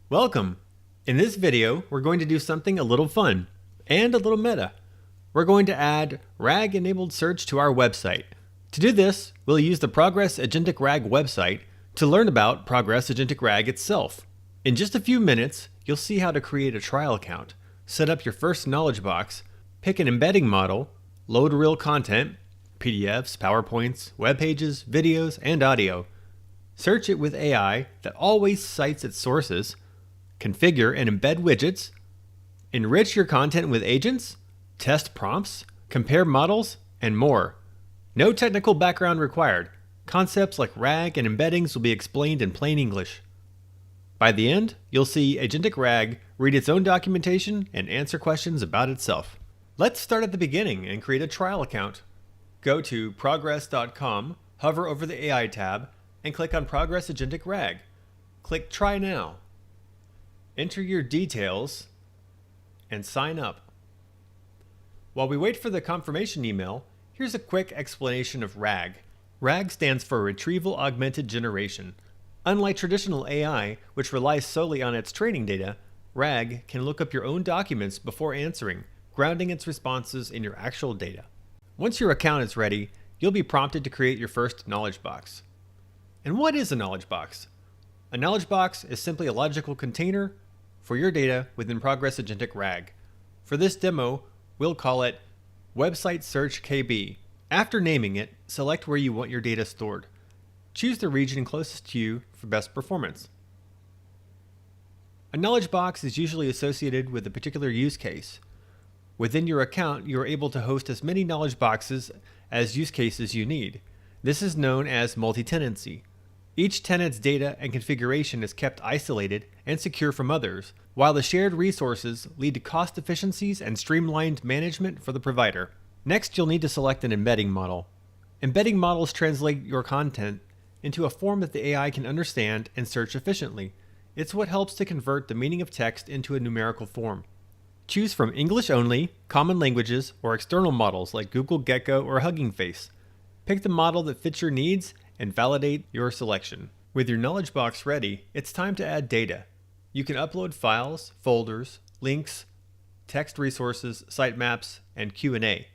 Welcome! In this video, we're going to do something a little fun and a little meta. We're going to add RAG-enabled search to our website. To do this, we'll use the Progress Agentic RAG website to learn about Progress Agentic RAG itself. In just a few minutes, you'll see how to create a trial account, set up your first knowledge box, pick an embedding model, load real content, PDFs, PowerPoints, web pages, videos, and audio, search it with AI that always cites its sources, configure and embed widgets, enrich your content with agents, test prompts, compare models, and more. No technical background required. Concepts like RAG and embeddings will be explained in plain English. By the end, you'll see Agentic RAG read its own documentation and answer questions about itself. Let's start at the beginning and create a trial account. Go to progress.com, hover over the AI tab, and click on Progress Agentic RAG. Click Try Now. Enter your details and sign up. While we wait for the confirmation email, here's a quick explanation of RAG. RAG stands for Retrieval-Augmented Generation. Unlike traditional AI, which relies solely on its training data, RAG can look up your own documents before answering, grounding its responses in your actual data. Once your account is ready, you'll be prompted to create your first knowledge box. And what is a knowledge box? A knowledge box is simply a logical container for your data within Progress Agentic RAG. For this demo, we'll call it Website Search KB. After naming it, select where you want your data stored. Choose the region closest to you for best performance. A knowledge box is usually associated with a particular use case. Within your account, you are able to host as many knowledge boxes as use cases you need. This is known as multi-tenancy. Each tenant's data and configuration is kept isolated and secure from others, while the shared resources lead to cost efficiencies and streamlined management for the provider. Next, you'll need to select an embedding model. Embedding models translate your content into a form that the AI can understand and search efficiently. It's what helps to convert the meaning of text into a numerical form. Choose from English only, common languages, or external models like Google Gecko or Hugging Face. Pick the model that fits your needs and validate your selection. With your knowledge box ready, it's time to add data. You can upload files, folders, links, text resources, sitemaps, and Q&A.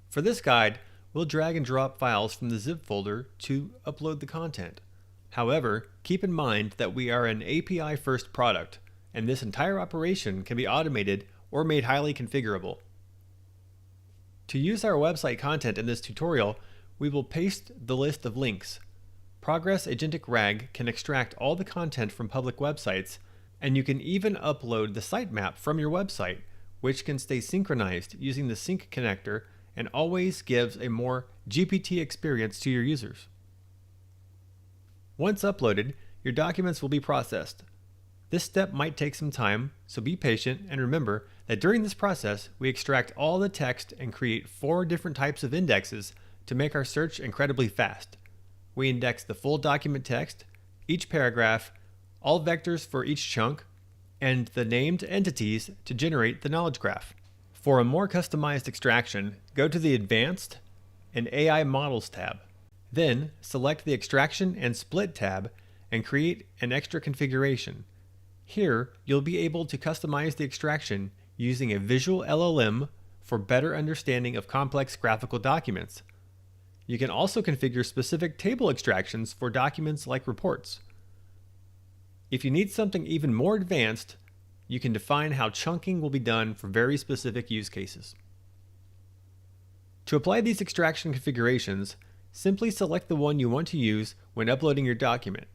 For this guide, we'll drag and drop files from the zip folder to upload the content. However, keep in mind that we are an API-first product, and this entire operation can be automated or made highly configurable. To use our website content in this tutorial, we will paste the list of links. Progress Agentic RAG can extract all the content from public websites, and you can even upload the sitemap from your website, which can stay synchronized using the sync connector and always gives a more GPT experience to your users. Once uploaded, your documents will be processed. This step might take some time, so be patient and remember that during this process, we extract all the text and create 4 different types of indexes to make our search incredibly fast. We index the full document text, each paragraph, all vectors for each chunk, and the named entities to generate the knowledge graph. For a more customized extraction, go to the Advanced and AI Models tab. Then select the Extraction and Split tab and create an extra configuration. Here, you'll be able to customize the extraction using a visual LLM for better understanding of complex graphical documents. You can also configure specific table extractions for documents like reports. If you need something even more advanced, you can define how chunking will be done for very specific use cases. To apply these extraction configurations, simply select the one you want to use when uploading your document.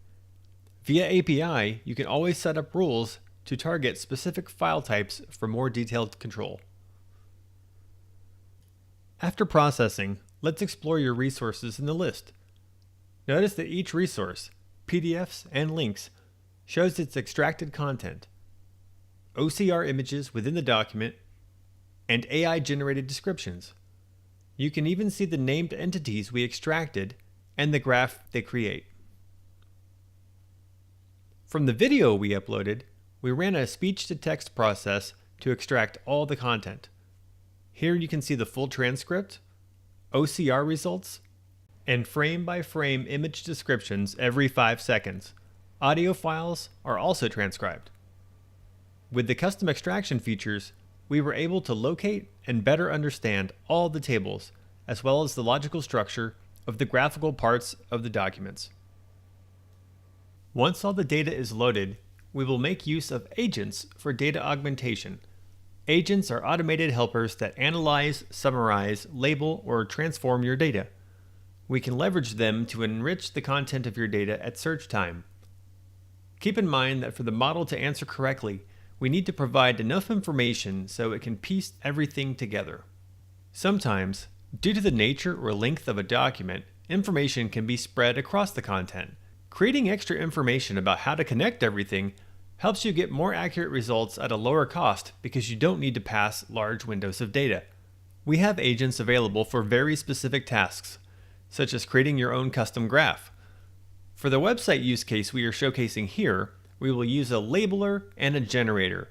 Via API, you can always set up rules to target specific file types for more detailed control. After processing, let's explore your resources in the list. Notice that each resource, PDFs and links, shows its extracted content, OCR images within the document, and AI-generated descriptions. You can even see the named entities we extracted and the graph they create. From the video we uploaded, we ran a speech-to-text process to extract all the content. Here you can see the full transcript, OCR results, and frame-by-frame image descriptions every 5 seconds. Audio files are also transcribed. With the custom extraction features, we were able to locate and better understand all the tables, as well as the logical structure of the graphical parts of the documents. Once all the data is loaded, we will make use of agents for data augmentation. Agents are automated helpers that analyze, summarize, label, or transform your data. We can leverage them to enrich the content of your data at search time. Keep in mind that for the model to answer correctly, we need to provide enough information so it can piece everything together. Sometimes, due to the nature or length of a document, information can be spread across the content. Creating extra information about how to connect everything helps you get more accurate results at a lower cost because you don't need to pass large windows of data. We have agents available for very specific tasks, such as creating your own custom graph. For the website use case we are showcasing here, we will use a labeler and a generator.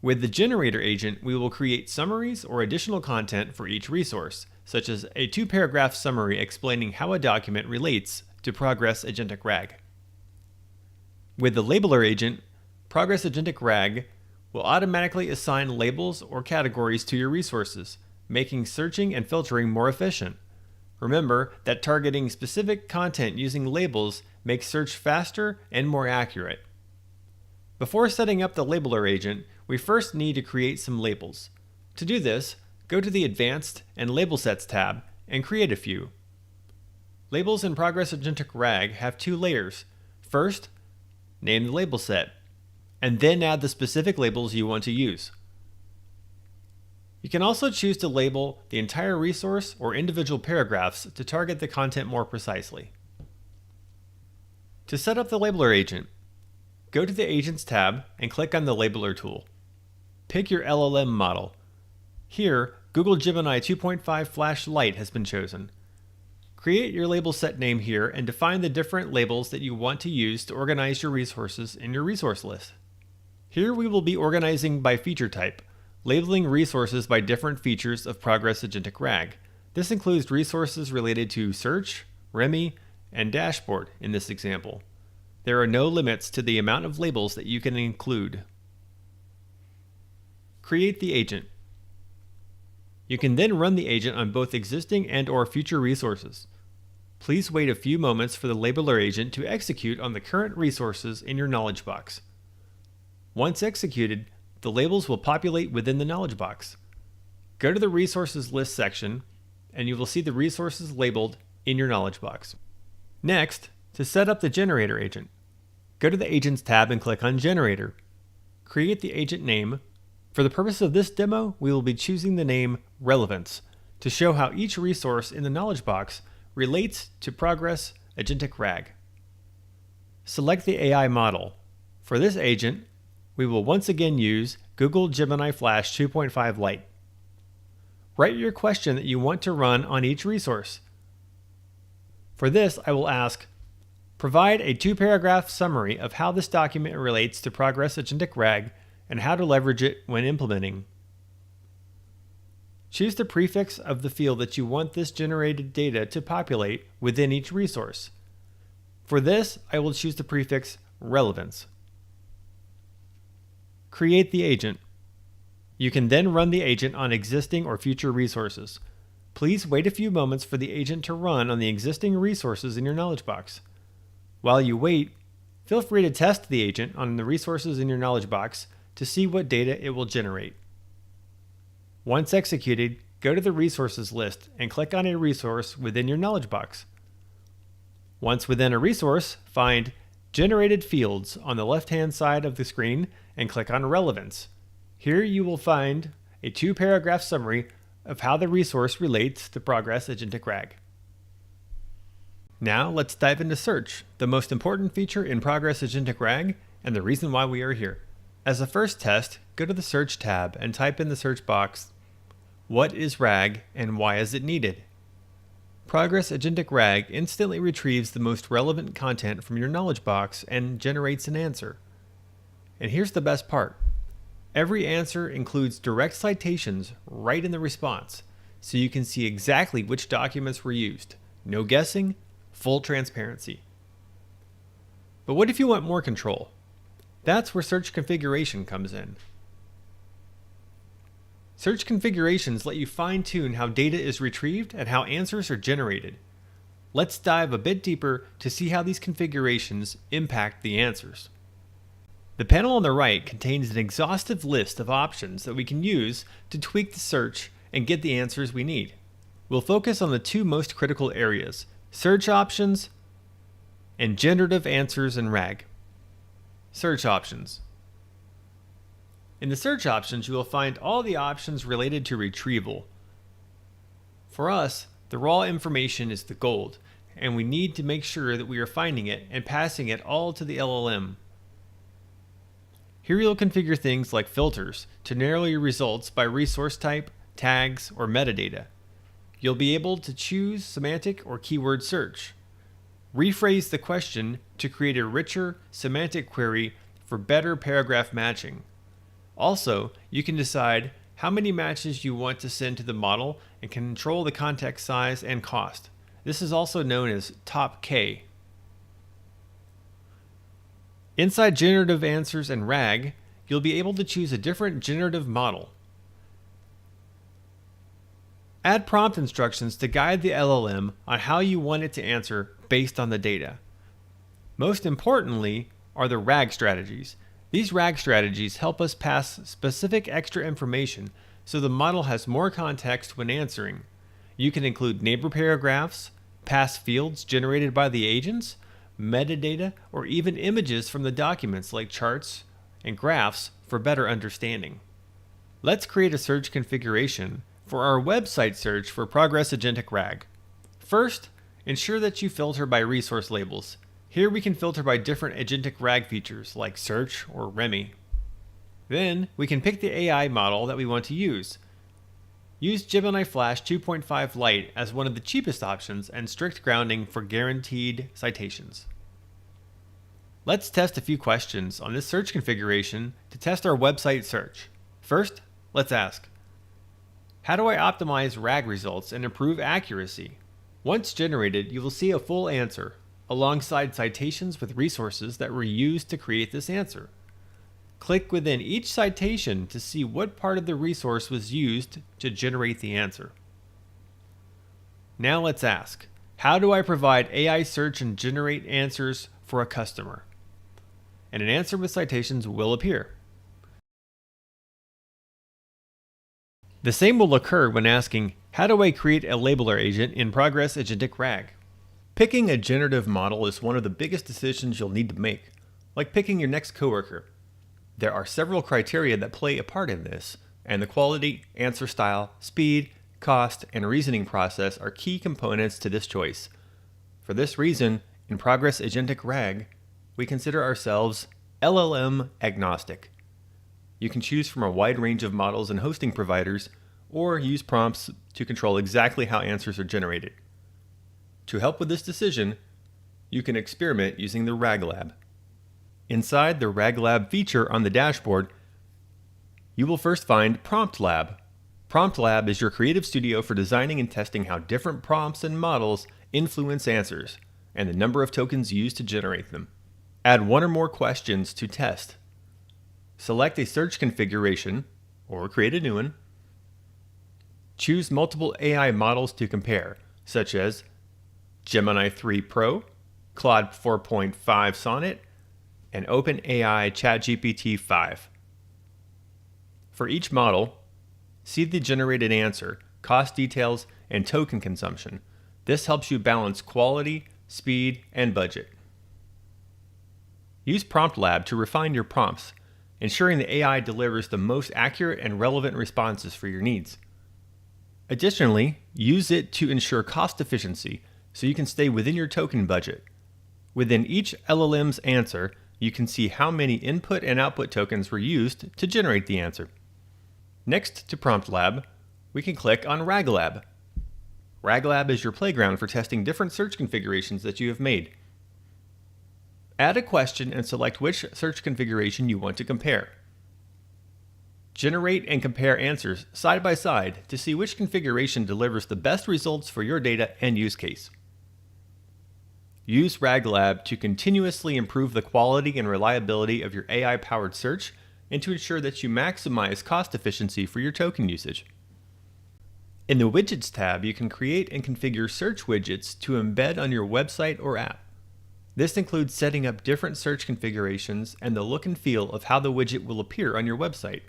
With the generator agent, we will create summaries or additional content for each resource, such as a 2-paragraph summary explaining how a document relates to Progress Agentic RAG. With the labeler agent, Progress Agentic RAG will automatically assign labels or categories to your resources, making searching and filtering more efficient. Remember that targeting specific content using labels makes search faster and more accurate. Before setting up the labeler agent, we first need to create some labels. To do this, go to the Advanced and Label Sets tab and create a few. Labels in Progress Agentic RAG have 2 layers. First, name the label set, and then add the specific labels you want to use. You can also choose to label the entire resource or individual paragraphs to target the content more precisely. To set up the labeler agent, go to the Agents tab and click on the Labeler tool. Pick your LLM model. Here, Google Gemini 2.5 Flash Lite has been chosen. Create your label set name here and define the different labels that you want to use to organize your resources in your resource list. Here we will be organizing by feature type, labeling resources by different features of Progress Agentic RAG. This includes resources related to search, REMI, and dashboard in this example. There are no limits to the amount of labels that you can include. Create the agent. You can then run the agent on both existing and/or future resources. Please wait a few moments for the labeler agent to execute on the current resources in your knowledge box. Once executed, the labels will populate within the knowledge box. Go to the Resources List section, and you will see the resources labeled in your knowledge box. Next, to set up the generator agent, go to the Agents tab and click on Generator. Create the agent name. For the purpose of this demo, we will be choosing the name Relevance to show how each resource in the knowledge box relates to Progress Agentic RAG. Select the AI model. For this agent, we will once again use Google Gemini Flash 2.5 Lite. Write your question that you want to run on each resource. For this, I will ask, provide a 2-paragraph summary of how this document relates to Progress Agentic RAG and how to leverage it when implementing. Choose the prefix of the field that you want this generated data to populate within each resource. For this, I will choose the prefix relevance. Create the agent. You can then run the agent on existing or future resources. Please wait a few moments for the agent to run on the existing resources in your knowledge box. While you wait, feel free to test the agent on the resources in your knowledge box to see what data it will generate. Once executed, go to the resources list and click on a resource within your knowledge box. Once within a resource, find Generated Fields on the left-hand side of the screen and click on Relevance. Here you will find a 2-paragraph summary of how the resource relates to Progress Agentic RAG. Now let's dive into search, the most important feature in Progress Agentic RAG and the reason why we are here. As a first test, go to the Search tab and type in the search box, what is RAG and why is it needed? Progress Agentic RAG instantly retrieves the most relevant content from your knowledge box and generates an answer. And here's the best part. Every answer includes direct citations right in the response, so you can see exactly which documents were used. No guessing, full transparency. But what if you want more control? That's where search configuration comes in. Search configurations let you fine-tune how data is retrieved and how answers are generated. Let's dive a bit deeper to see how these configurations impact the answers. The panel on the right contains an exhaustive list of options that we can use to tweak the search and get the answers we need. We'll focus on the two most critical areas: search options and generative answers in RAG. Search options. In the search options, you will find all the options related to retrieval. For us, the raw information is the gold, and we need to make sure that we are finding it and passing it all to the LLM. Here you'll configure things like filters to narrow your results by resource type, tags, or metadata. You'll be able to choose semantic or keyword search. Rephrase the question to create a richer semantic query for better paragraph matching. Also, you can decide how many matches you want to send to the model and control the context size and cost. This is also known as top K. Inside Generative Answers and RAG, you'll be able to choose a different generative model. Add prompt instructions to guide the LLM on how you want it to answer based on the data. Most importantly are the RAG strategies. These RAG strategies help us pass specific extra information so the model has more context when answering. You can include neighbor paragraphs, pass fields generated by the agents, metadata, or even images from the documents like charts and graphs for better understanding. Let's create a search configuration for our website search for Progress Agentic RAG. First, ensure that you filter by resource labels. Here we can filter by different agentic RAG features like search or REMI. Then we can pick the AI model that we want to use. Use Gemini Flash 2.5 Lite as one of the cheapest options and strict grounding for guaranteed citations. Let's test a few questions on this search configuration to test our website search. First, let's ask, how do I optimize RAG results and improve accuracy? Once generated, you will see a full answer, alongside citations with resources that were used to create this answer. Click within each citation to see what part of the resource was used to generate the answer. Now let's ask, how do I provide AI search and generate answers for a customer? And an answer with citations will appear. The same will occur when asking, how do I create a labeler agent in Progress Agentic RAG? Picking a generative model is one of the biggest decisions you'll need to make, like picking your next coworker. There are several criteria that play a part in this, and the quality, answer style, speed, cost, and reasoning process are key components to this choice. For this reason, in Progress Agentic RAG, we consider ourselves LLM agnostic. You can choose from a wide range of models and hosting providers, or use prompts to control exactly how answers are generated. To help with this decision, you can experiment using the RAG Lab. Inside the RAG Lab feature on the dashboard, you will first find Prompt Lab. Prompt Lab is your creative studio for designing and testing how different prompts and models influence answers, and the number of tokens used to generate them. Add one or more questions to test. Select a search configuration, or create a new one. Choose multiple AI models to compare, such as Gemini 3 Pro, Claude 4.5 Sonnet, and OpenAI ChatGPT 5. For each model, see the generated answer, cost details, and token consumption. This helps you balance quality, speed, and budget. Use Prompt Lab to refine your prompts, ensuring the AI delivers the most accurate and relevant responses for your needs. Additionally, use it to ensure cost efficiency so you can stay within your token budget. Within each LLM's answer, you can see how many input and output tokens were used to generate the answer. Next to Prompt Lab, we can click on RAG Lab. RAG Lab is your playground for testing different search configurations that you have made. Add a question and select which search configuration you want to compare. Generate and compare answers side by side to see which configuration delivers the best results for your data and use case. Use RAGlab to continuously improve the quality and reliability of your AI-powered search and to ensure that you maximize cost efficiency for your token usage. In the Widgets tab, you can create and configure search widgets to embed on your website or app. This includes setting up different search configurations and the look and feel of how the widget will appear on your website.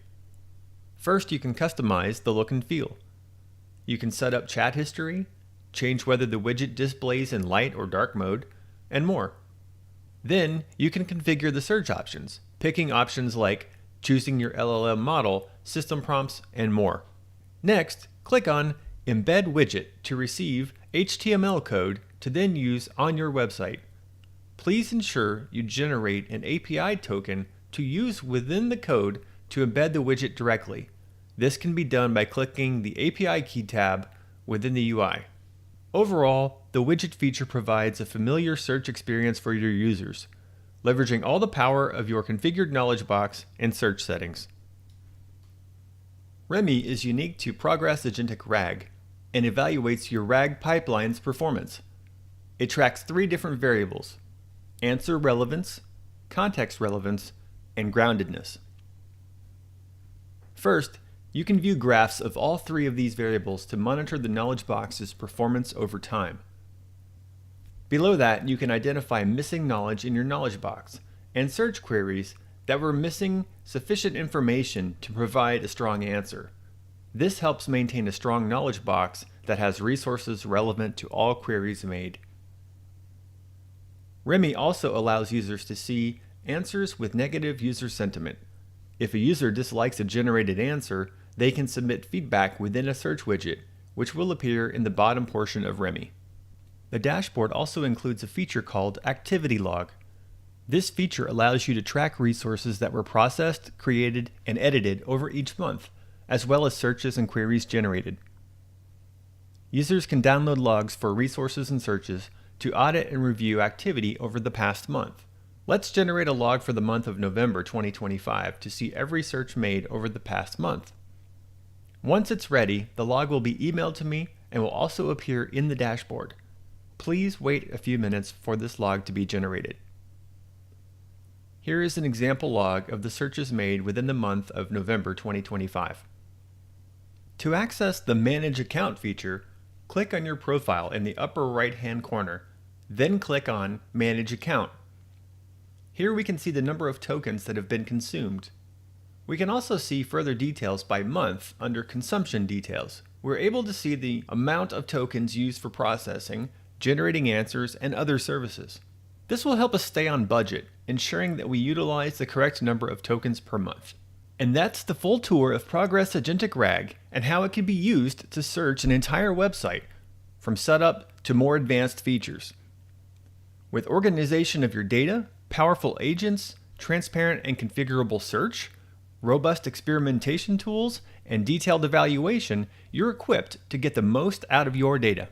First, you can customize the look and feel. You can set up chat history, change whether the widget displays in light or dark mode, and more. Then, you can configure the search options, picking options like choosing your LLM model, system prompts, and more. Next, click on Embed Widget to receive HTML code to then use on your website. Please ensure you generate an API token to use within the code to embed the widget directly. This can be done by clicking the API key tab within the UI. Overall, the widget feature provides a familiar search experience for your users, leveraging all the power of your configured knowledge box and search settings. Remy is unique to Progress Agentic RAG and evaluates your RAG pipeline's performance. It tracks 3 different variables: answer relevance, context relevance, and groundedness. First, you can view graphs of all 3 of these variables to monitor the knowledge box's performance over time. Below that, you can identify missing knowledge in your knowledge box and search queries that were missing sufficient information to provide a strong answer. This helps maintain a strong knowledge box that has resources relevant to all queries made. Remy also allows users to see answers with negative user sentiment. If a user dislikes a generated answer, they can submit feedback within a search widget, which will appear in the bottom portion of Remy. The dashboard also includes a feature called Activity Log. This feature allows you to track resources that were processed, created, and edited over each month, as well as searches and queries generated. Users can download logs for resources and searches to audit and review activity over the past month. Let's generate a log for the month of November 2025 to see every search made over the past month. Once it's ready, the log will be emailed to me and will also appear in the dashboard. Please wait a few minutes for this log to be generated. Here is an example log of the searches made within the month of November 2025. To access the Manage Account feature, click on your profile in the upper right-hand corner, then click on Manage Account. Here we can see the number of tokens that have been consumed. We can also see further details by month under Consumption Details. We're able to see the amount of tokens used for processing, generating answers, and other services. This will help us stay on budget, ensuring that we utilize the correct number of tokens per month. And that's the full tour of Progress Agentic RAG and how it can be used to search an entire website, from setup to more advanced features. With organization of your data, powerful agents, transparent and configurable search, robust experimentation tools, and detailed evaluation, you're equipped to get the most out of your data.